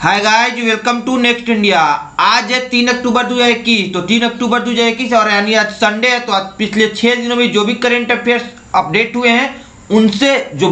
Hi guys, welcome to next India. आज है 3 अक्टूबर 2021। तो 3 अक्टूबर 2021 और यानी आज संडे है। तो आज पिछले 6 दिनों में जो भी करंट अफेयर्स अपडेट हुए हैं उनसे जो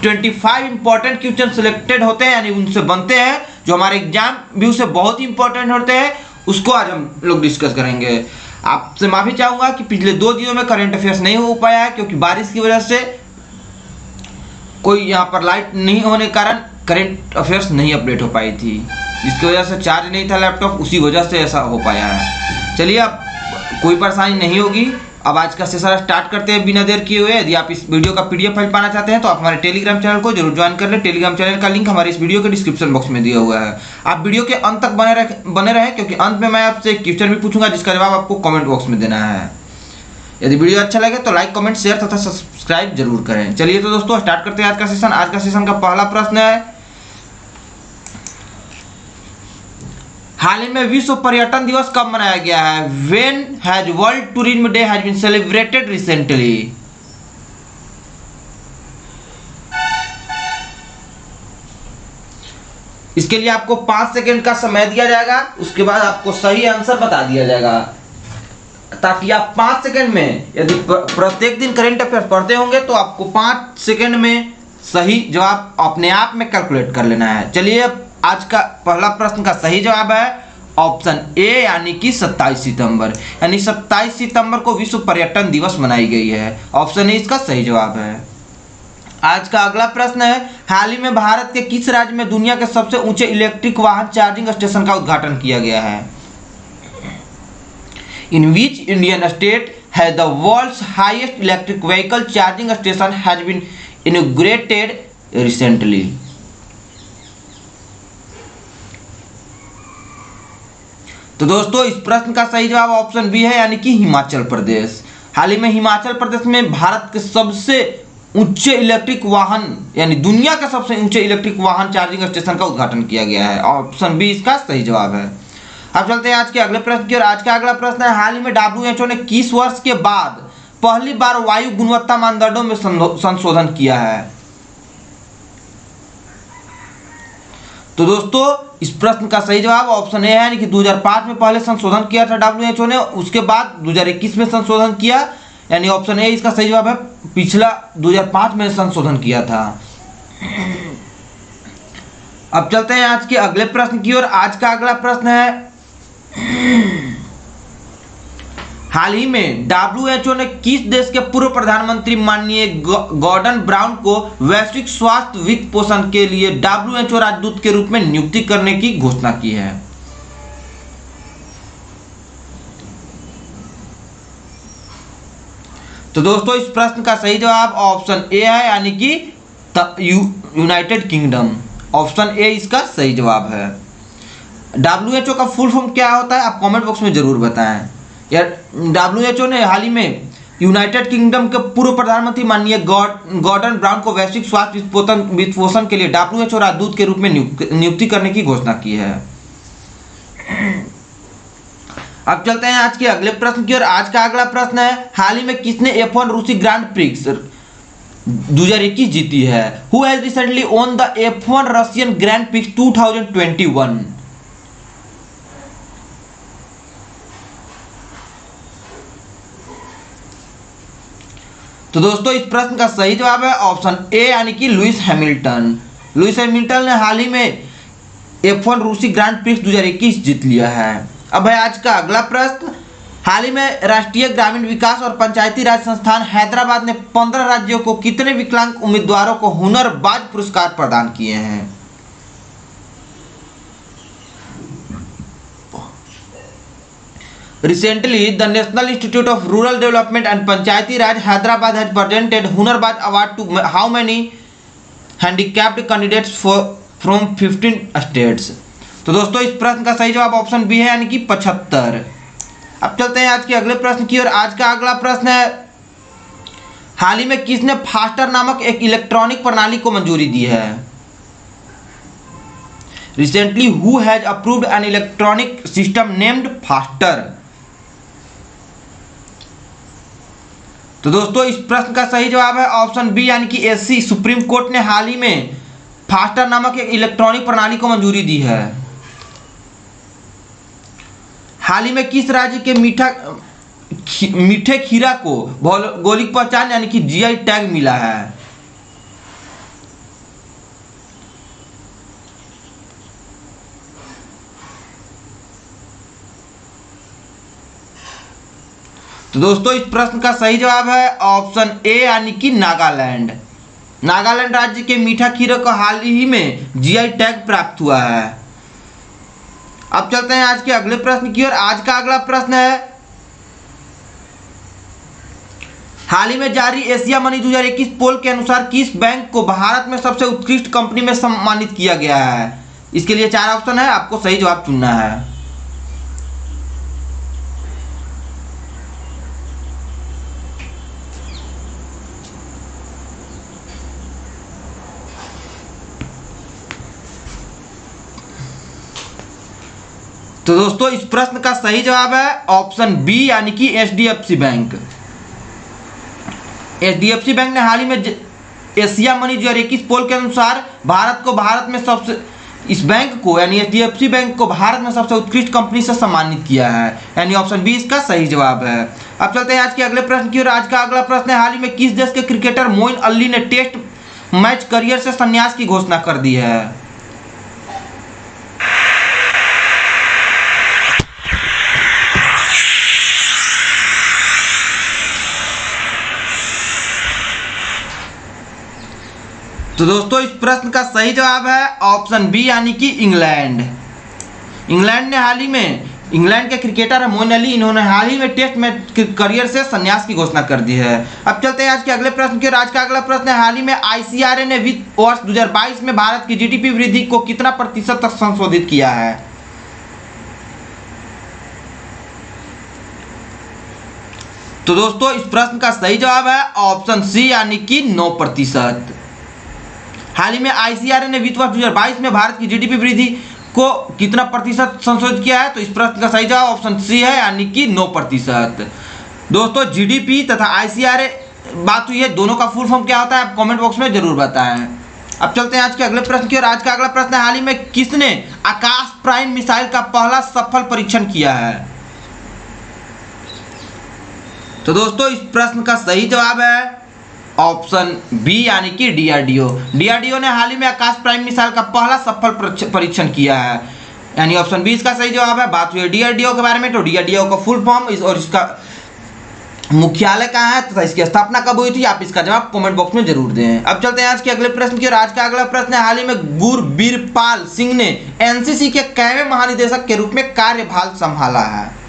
25 इंपॉर्टेंट क्वेश्चन सिलेक्टेड होते हैं यानी उनसे बनते हैं, जो हमारे एग्जाम व्यू से बहुत ही इंपॉर्टेंट होते हैं, उसको आज हम लोग डिस्कस करेंगे। आपसे माफी चाहूंगा कि पिछले 2 दिनों में करंट अफेयर्स नहीं हो पाया है, क्योंकि बारिश की वजह से कोई यहाँ पर लाइट नहीं होने के कारण करंट अफेयर्स नहीं अपडेट हो पाई थी, जिसकी वजह से चार्ज नहीं था लैपटॉप, उसी वजह से ऐसा हो पाया है। चलिए, अब कोई परेशानी नहीं होगी। अब आज का सेशन स्टार्ट करते हैं बिना देर किए हुए। यदि आप इस वीडियो का पीडीएफ फाइल पाना चाहते हैं तो आप हमारे टेलीग्राम चैनल को जरूर ज्वाइन कर लें। टेलीग्राम चैनल का लिंक हमारे इस वीडियो के डिस्क्रिप्शन बॉक्स में दिया हुआ है। आप वीडियो के अंत तक बने रहे, क्योंकि अंत में मैं आपसे एक क्वेश्चन भी पूछूंगा जिसका जवाब आपको कमेंट बॉक्स में देना है। यदि वीडियो अच्छा लगे तो लाइक, कमेंट, शेयर तथा सब्सक्राइब जरूर करें। चलिए तो दोस्तों, स्टार्ट करते हैं आज का सेशन। आज का सेशन का पहला प्रश्न है, हाल ही में विश्व पर्यटन दिवस कब मनाया गया है? When has world tourism day has been celebrated recently? इसके लिए आपको 5 सेकंड का समय दिया जाएगा, उसके बाद आपको सही आंसर बता दिया जाएगा, ताकि आप 5 सेकंड में, यदि प्रत्येक दिन करंट अफेयर्स पढ़ते होंगे तो आपको 5 सेकंड में सही जवाब अपने आप में कैलकुलेट कर लेना है। चलिए, आज का पहला प्रश्न का सही जवाब है ऑप्शन ए, यानी कि 27 सितंबर। यानी 27 सितंबर को विश्व पर्यटन दिवस मनाई गई है। ऑप्शन ए इसका सही जवाब है। आज का अगला प्रश्न है, हाल ही में भारत के किस राज्य में दुनिया के सबसे ऊंचे इलेक्ट्रिक वाहन चार्जिंग स्टेशन का उद्घाटन किया गया है? In which Indian state has the world's highest electric vehicle charging station has been inaugurated recently? तो दोस्तों, इस प्रश्न का सही जवाब ऑप्शन बी है, यानी कि हिमाचल प्रदेश। हाल ही में हिमाचल प्रदेश में भारत के सबसे ऊंचे इलेक्ट्रिक वाहन यानी दुनिया का सबसे ऊंचे इलेक्ट्रिक वाहन चार्जिंग स्टेशन का उद्घाटन किया गया है। ऑप्शन बी इसका सही जवाब है। अब चलते हैं आज के अगले प्रश्न की ओर। आज का अगला प्रश्न है, हाल ही में WHO ने किस वर्ष के बाद पहली बार वायु गुणवत्ता मानदंडों में संशोधन किया है? तो दोस्तों, इस प्रश्न का सही जवाब ऑप्शन ए है, यानी कि 2005 में पहले संशोधन किया था WHO ने, उसके बाद 2021 में संशोधन किया, यानी ऑप्शन ए इसका सही जवाब है। पिछला 2005 में संशोधन किया था। अब चलते हैं आज के अगले प्रश्न की ओर। आज का अगला प्रश्न है, हाल ही में WHO ने किस देश के पूर्व प्रधानमंत्री माननीय गॉर्डन ब्राउन को वैश्विक स्वास्थ्य वित्त पोषण के लिए WHO राजदूत के रूप में नियुक्ति करने की घोषणा की है? तो दोस्तों, इस प्रश्न का सही जवाब ऑप्शन ए है, यानी कि यूनाइटेड किंगडम। ऑप्शन ए इसका सही जवाब है। WHO का फुल फॉर्म क्या होता है, आप कमेंट बॉक्स में जरूर बताएं। यार, WHO ने हाल ही में यूनाइटेड किंगडम के पूर्व प्रधानमंत्री माननीय गॉर्डन ब्राउन को वैश्विक स्वास्थ्य वित्त पोषण के लिए WHO राजदूत के रूप में नियुक्ति करने की घोषणा की है। अब चलते हैं आज के अगले प्रश्न की ओर। आज का अगला प्रश्न है, हाल ही में किसने F1 रूसी ग्रांड प्रिक्स 2021 जीती है? Who has recently won the F1 Russian Grand Prix 2021? तो दोस्तों, इस प्रश्न का सही जवाब है ऑप्शन ए, यानी कि लुइस हैमिल्टन। लुइस हैमिल्टन ने हाल ही में F1 रूसी ग्रांड प्रिक्स 2021 जीत लिया है। अब है आज का अगला प्रश्न, हाल ही में राष्ट्रीय ग्रामीण विकास और पंचायती राज संस्थान हैदराबाद ने 15 राज्यों को कितने विकलांग उम्मीदवारों को हुनरबाज पुरस्कार प्रदान किए हैं? Recently, the National Institute of Rural Development and Panchayati Raj Hyderabad has presented Hunarbaj Award to how many handicapped candidates from 15 states? तो दोस्तों, इस प्रश्न का सही जवाब ऑप्शन बी है, यानी कि 75। अब चलते हैं आज के अगले प्रश्न की ओर। आज का अगला प्रश्न है, हाल ही में किसने फास्टर नामक एक इलेक्ट्रॉनिक प्रणाली को मंजूरी दी है? Recently, who has approved an electronic system named faster? तो दोस्तों, इस प्रश्न का सही जवाब है ऑप्शन बी, यानी कि एससी। सुप्रीम कोर्ट ने हाल ही में फास्टर नामक एक इलेक्ट्रॉनिक प्रणाली को मंजूरी दी है? हाल ही में किस राज्य के मीठे खीरा को भौगोलिक पहचान यानी कि जीआई टैग मिला है? तो दोस्तों इस प्रश्न का सही जवाब है ऑप्शन ए यानी कि नागालैंड। नागालैंड राज्य के मीठा खीरे को हाल ही में जीआई टैग प्राप्त हुआ है। अब चलते हैं आज के अगले प्रश्न की ओर। आज का अगला प्रश्न है, हाल ही में जारी एशिया मनी 2021 पोल के अनुसार किस बैंक को भारत में सबसे उत्कृष्ट कंपनी में सम्मानित किया गया है? इसके लिए 4 ऑप्शन है, आपको सही जवाब चुनना है। तो दोस्तों इस प्रश्न का सही जवाब है ऑप्शन बी यानी कि एचडीएफसी बैंक। एचडीएफसी बैंक ने हाल ही में एशिया मनी 2021 पोल के अनुसार भारत में सबसे इस बैंक को यानी एचडीएफसी बैंक को भारत में सबसे उत्कृष्ट कंपनी से सम्मानित किया है, यानी ऑप्शन बी इसका सही जवाब है। अब चलते हैं आज के अगले प्रश्न की ओर। आज का अगला प्रश्न है, हाल ही में किस देश के क्रिकेटर मोइन अली ने टेस्ट मैच करियर से संन्यास की घोषणा कर दी है? तो दोस्तों इस प्रश्न का सही जवाब है ऑप्शन बी यानी कि इंग्लैंड। इंग्लैंड ने हाल ही में इंग्लैंड के क्रिकेटर मोइन अली, इन्होंने हाल ही में टेस्ट मैच करियर से संन्यास की घोषणा कर दी है। अब चलते हैं आज के अगले प्रश्न की ओर। आज का अगला प्रश्न है, हाल ही में आईसीआरए ने वित्त वर्ष 2022 में भारत की जीडीपी वृद्धि को कितना प्रतिशत तक संशोधित किया है? तो दोस्तों इस प्रश्न का सही जवाब है ऑप्शन सी यानी कि 9%। हाल ही में आईसीआरए ने वित्त वर्ष 2022 में भारत की जीडीपी वृद्धि को कितना प्रतिशत संशोधित किया है? तो इस प्रश्न का सही जवाब ऑप्शन सी है यानी कि 9%। दोस्तों जीडीपी तथा आईसीआरए बात हुई है, दोनों का फुल फॉर्म क्या होता है आप कमेंट बॉक्स में जरूर बताएं। अब चलते हैं आज के अगले प्रश्न की ओर। आज का अगला प्रश्न है, हाल ही में किसने आकाश प्राइम मिसाइल का पहला सफल परीक्षण किया है? तो दोस्तों इस प्रश्न का सही जवाब है ऑप्शन बी यानी कि डीआरडीओ। डीआरडीओ ने हाल ही में आकाश प्राइम मिसाइल का पहला सफल परीक्षण किया है, यानी ऑप्शन बी इसका सही जवाब है। बात हुई डीआरडीओ के बारे में, तो डीआरडीओ का फुल फॉर्म और इसका मुख्यालय कहाँ है तथा इसकी स्थापना कब हुई थी, आप इसका जवाब कमेंट बॉक्स में जरूर दें। अब चलते हैं आज के अगले प्रश्न की ओर। आज का अगला प्रश्न है, हाल ही में गुरबीरपाल सिंह ने एनसीसी के कैवें महानिदेशक के रूप में कार्यभार संभाला है?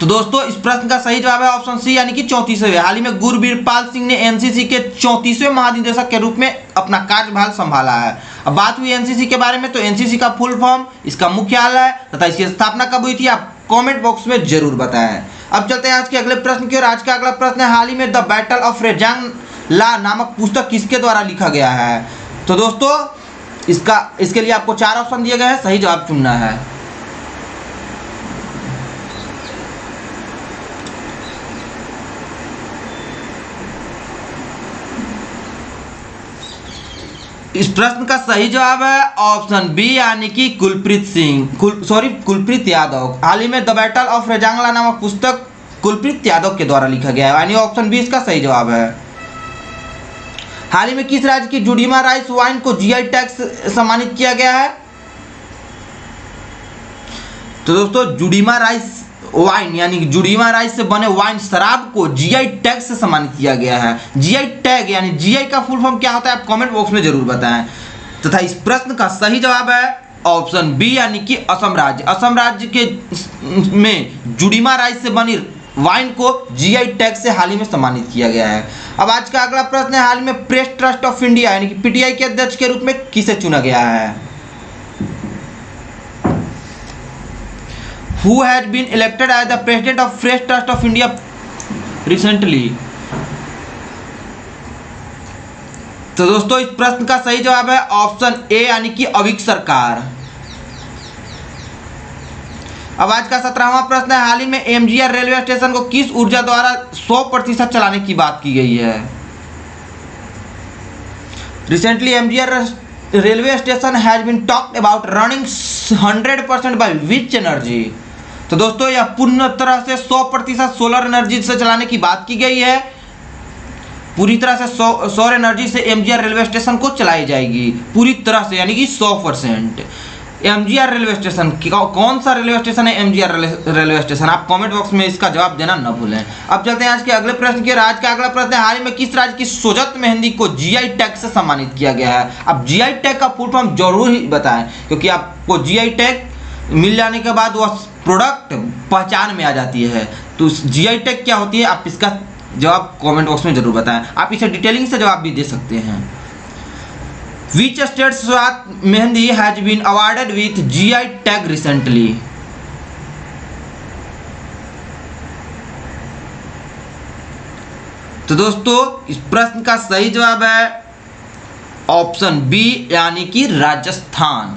तो दोस्तों इस प्रश्न का सही जवाब है ऑप्शन सी यानी कि 34वें। हाल ही में गुरबीरपाल सिंह ने एनसीसी के 34वें महानिदेशक के रूप में अपना कार्यभार संभाला है। अब बात हुई एनसीसी के बारे में, तो एनसीसी का फुल फॉर्म, इसका मुख्यालय तथा इसकी स्थापना कब हुई थी आप कमेंट बॉक्स में जरूर बताएं। अब चलते हैं आज के अगले प्रश्न की ओर। आज का अगला प्रश्न है, हाल ही में द बैटल ऑफ रेजांग ला नामक पुस्तक किसके द्वारा लिखा गया है? तो दोस्तों इसके लिए आपको 4 ऑप्शन दिए गए हैं, सही जवाब चुनना है। इस प्रश्न का सही जवाब है ऑप्शन बी यानी कि कुलप्रीत यादव। हाल ही में द बैटल ऑफ रेजांगला नामक पुस्तक कुलप्रीत यादव के द्वारा लिखा गया है, यानी ऑप्शन बी इसका सही जवाब है। हाल ही में किस राज्य की जुडीमा राइस वाइन को जीआई टैग से सम्मानित किया गया है? तो दोस्तों जुडीमा राइस वाइन यानी जुडीमा राइस से बने वाइन शराब को जीआई टैग से सम्मानित किया गया है। जीआई टैग यानी जीआई का फुल फॉर्म क्या होता है आप कमेंट बॉक्स में जरूर बताएं तथा इस प्रश्न का सही जवाब है ऑप्शन बी यानी कि असम राज्य। असम राज्य के में जुडीमा राइस से बनी वाइन को जीआई टैग से हाल ही में सम्मानित किया गया है। अब आज का अगला प्रश्न है, हाल ही में प्रेस ट्रस्ट ऑफ इंडिया यानी कि पीटीआई के अध्यक्ष के रूप में किसे चुना गया है? Who has been elected as the president of Press Trust of India recently? तो दोस्तों इस प्रश्न का सही जवाब है ऑप्शन ए यानी कि अविक सरकार। अब आज का 17वां प्रश्न है, हाल ही में एमजीआर रेलवे स्टेशन को किस ऊर्जा द्वारा 100% चलाने की बात की गई है? Recently MGR railway station has been talked about running 100% by which energy? तो दोस्तों यह पूर्ण तरह से 100% सोलर एनर्जी से चलाने की बात की गई है। पूरी तरह से सौर एनर्जी से एमजीआर रेलवे स्टेशन को चलाई जाएगी पूरी तरह से, यानी कि 100%। एमजीआर रेलवे स्टेशन कौन सा रेलवे स्टेशन है? MGR railway station. आप कमेंट बॉक्स में इसका जवाब देना न भूलें। अब चलते हैं आज के अगले प्रश्न की ओर। आज का अगला प्रश्न है, हाल ही में किस राज्य की सोजत मेहंदी को जीआई टैग से सम्मानित किया गया है? अब जीआई टैग का फुल फॉर्म जरूर ही बताएं, क्योंकि आपको जीआई टैग मिल जाने के बाद वह प्रोडक्ट पहचान में आ जाती है। तो जीआई टैग क्या होती है, आप इसका जवाब कमेंट बॉक्स में जरूर बताएं। आप इसे डिटेलिंग से जवाब भी दे सकते हैं। Which state Swat mehndi has been awarded with GI tag recently? तो दोस्तों इस प्रश्न का सही जवाब है ऑप्शन बी, यानी कि राजस्थान।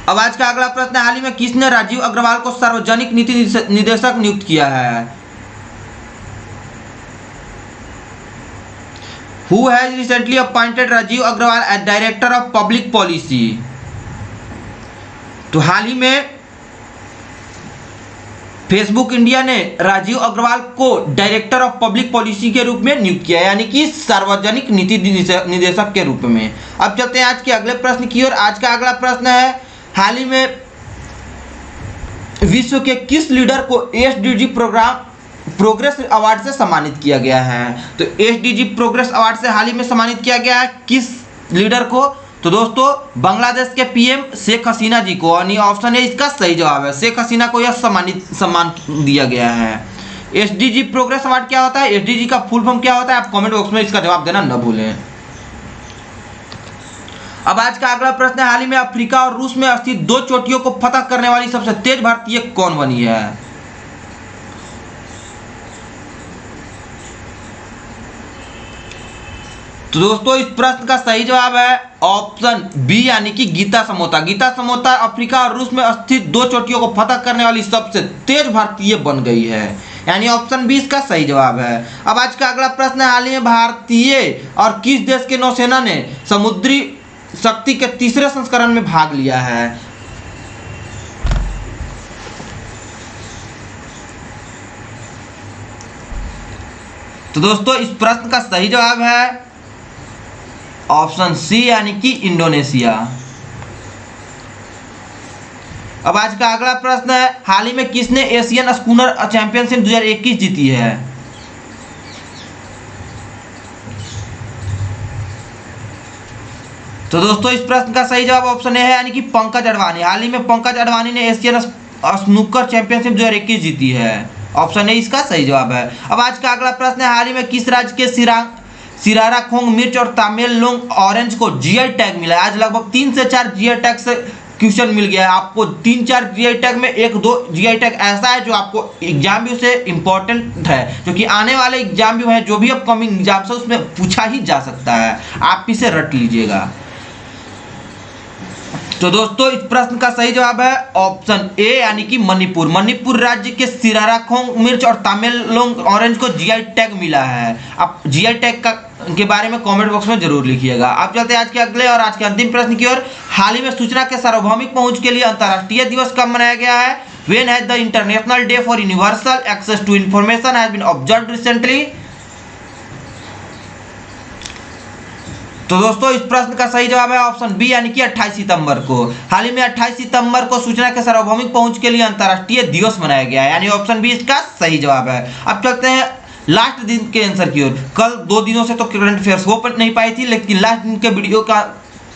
अब आज का अगला प्रश्न है, हाल ही में किसने राजीव अग्रवाल को सार्वजनिक नीति निदेशक नियुक्त किया है? Who has recently appointed Rajeev Agarwal as director of public policy? तो हाल ही में फेसबुक इंडिया ने राजीव अग्रवाल को डायरेक्टर ऑफ पब्लिक पॉलिसी के रूप में नियुक्त किया, यानी कि सार्वजनिक नीति निदेशक के रूप में। अब चलते हैं आज के अगले प्रश्न की ओर। आज का अगला प्रश्न है, हाल ही में विश्व के किस लीडर को एसडीजी प्रोग्रेस अवार्ड से सम्मानित किया गया है? तो एसडीजी प्रोग्रेस अवार्ड से हाल ही में सम्मानित किया गया है किस लीडर को? तो दोस्तों बांग्लादेश के पीएम शेख हसीना जी को, यानी ऑप्शन ए इसका सही जवाब है। शेख हसीना को यह सम्मान दिया गया है। एसडीजी प्रोग्रेस अवार्ड क्या होता है, एसडीजी का फुल फॉर्म क्या होता है, आप कमेंट बॉक्स में इसका जवाब देना न भूलें। अब आज का अगला प्रश्न है, हाल ही में अफ्रीका और रूस में स्थित 2 चोटियों को फतह करने वाली सबसे तेज भारतीय कौन बनी है? तो दोस्तों इस प्रश्न का सही जवाब है ऑप्शन बी, यानी कि गीता समोता। गीता समोता अफ्रीका और रूस में स्थित 2 चोटियों को फतह करने वाली सबसे तेज भारतीय बन गई है, यानी ऑप्शन बी इसका सही जवाब है। अब आज का अगला प्रश्न है, हाल ही में भारतीय और किस देश के नौसेना ने समुद्री शक्ति के 3रे संस्करण में भाग लिया है? तो दोस्तों इस प्रश्न का सही जवाब है ऑप्शन सी, यानी कि इंडोनेशिया। अब आज का अगला प्रश्न है, हाल ही में किसने एशियन स्कूनर चैंपियनशिप 2021 जीती है? तो दोस्तों इस प्रश्न का सही जवाब ऑप्शन ए है, यानी कि पंकज अडवाणी। हाल ही में पंकज अडवाणी ने एशियन स्नूकर चैंपियनशिप 2021 जीती है। ऑप्शन ए इसका सही जवाब है। अब आज का अगला प्रश्न है, हाल ही में किस राज्य के सिराराखोंग मिर्च और तामेललोंग ऑरेंज को जीआई टैग मिला है? आज लगभग 3 से 4 जीआई टैग से क्वेश्चन मिल गया है आपको। 3-4 जीआई टैग में 1-2 जीआई टैग ऐसा है जो आपको एग्जाम व्यू से इंपॉर्टेंट है, क्योंकि आने वाले एग्जाम व्यू है जो भी अपकमिंग एग्जाम से उसमें पूछा ही जा सकता है, आप इसे रट लीजिएगा। तो दोस्तों इस प्रश्न का सही जवाब है ऑप्शन ए, यानी कि मणिपुर। मणिपुर राज्य के सिराराखोंग मिर्च और तामेललोंग ऑरेंज को जीआई टैग मिला है। आप जीआई टैग के बारे में कमेंट बॉक्स में जरूर लिखिएगा। आप चलते हैं आज के अगले और आज के अंतिम प्रश्न की ओर। हाल ही में सूचना के सार्वभौमिक पहुंच के लिए अंतर्राष्ट्रीय दिवस कब मनाया गया है? When has the international day for universal access to information has been observed recently? तो दोस्तों इस प्रश्न का सही जवाब है ऑप्शन बी, यानी कि 28 सितंबर को। हाल ही में 28 सितंबर को सूचना के सार्वभौमिक पहुंच के लिए अंतर्राष्ट्रीय दिवस मनाया गया है, यानी ऑप्शन बी इसका सही जवाब है। अब चलते हैं लास्ट दिन के आंसर की ओर। कल 2 दिनों से तो करंट अफेयर्स हो नहीं पाई थी, लेकिन लास्ट दिन के वीडियो का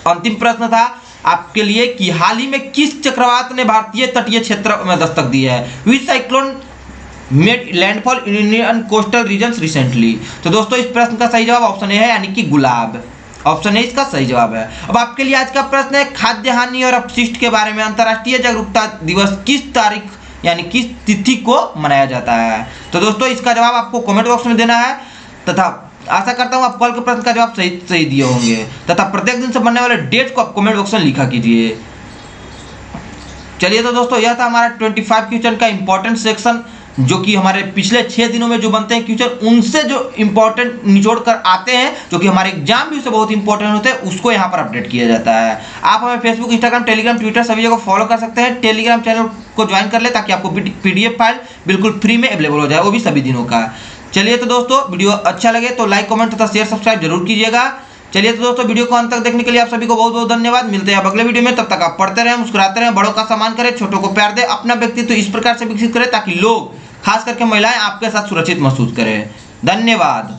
अंतिम प्रश्न था आपके लिए कि हाल ही में किस चक्रवात ने भारतीय तटीय क्षेत्र में दस्तक दी है? Which cyclone made landfall in Indian coastal regions recently? तो दोस्तों इस प्रश्न का सही जवाब ऑप्शन ए है, यानी कि गुलाब। ऑप्शन ए इसका सही जवाब है। अब आपके लिए आज का प्रश्न है, खाद्य हानि और अपशिष्ट के बारे में अंतर्राष्ट्रीय जागरूकता दिवस किस तारीख यानी किस तिथि को मनाया जाता है? तो दोस्तों इसका जवाब आपको कमेंट बॉक्स में देना है तथा आशा करता हूँ आप कल के प्रश्न का जवाब सही दिए होंगे तथा प्रत्येक दिन से बनने वाले डेट को आप कमेंट बॉक्स में लिखा कीजिए। चलिए तो दोस्तों, यह था हमारा 25 क्वेश्चन का इंपॉर्टेंट सेक्शन, जो कि हमारे पिछले 6 दिनों में जो बनते हैं क्वेश्चन उनसे जो इंपॉर्टेंट निचोड़ कर आते हैं, जो कि हमारे एग्जाम भी उससे बहुत इंपॉर्टेंट होते हैं, उसको यहाँ पर अपडेट किया जाता है। आप हमें फेसबुक, इंस्टाग्राम, टेलीग्राम, ट्विटर सभी जगह फॉलो कर सकते हैं। टेलीग्राम चैनल को ज्वाइन कर ले ताकि आपको PDF फाइल बिल्कुल फ्री में अवेलेबल हो जाए, वो भी सभी दिनों का। चलिए तो दोस्तों, वीडियो अच्छा लगे तो लाइक, कमेंट तथा शेयर, सब्सक्राइब जरूर कीजिएगा। चलिए तो दोस्तों, वीडियो को अंत तक देखने के लिए आप सभी को बहुत बहुत धन्यवाद। मिलते हैं अब अगले वीडियो में, तब तक आप पढ़ते रहें, मुस्कुराते रहें, बड़ों का सम्मान करें, छोटों को प्यार दें, अपना व्यक्तित्व इस प्रकार से विकसित करें ताकि लोग, खास करके महिलाएं, आपके साथ सुरक्षित महसूस करें। धन्यवाद।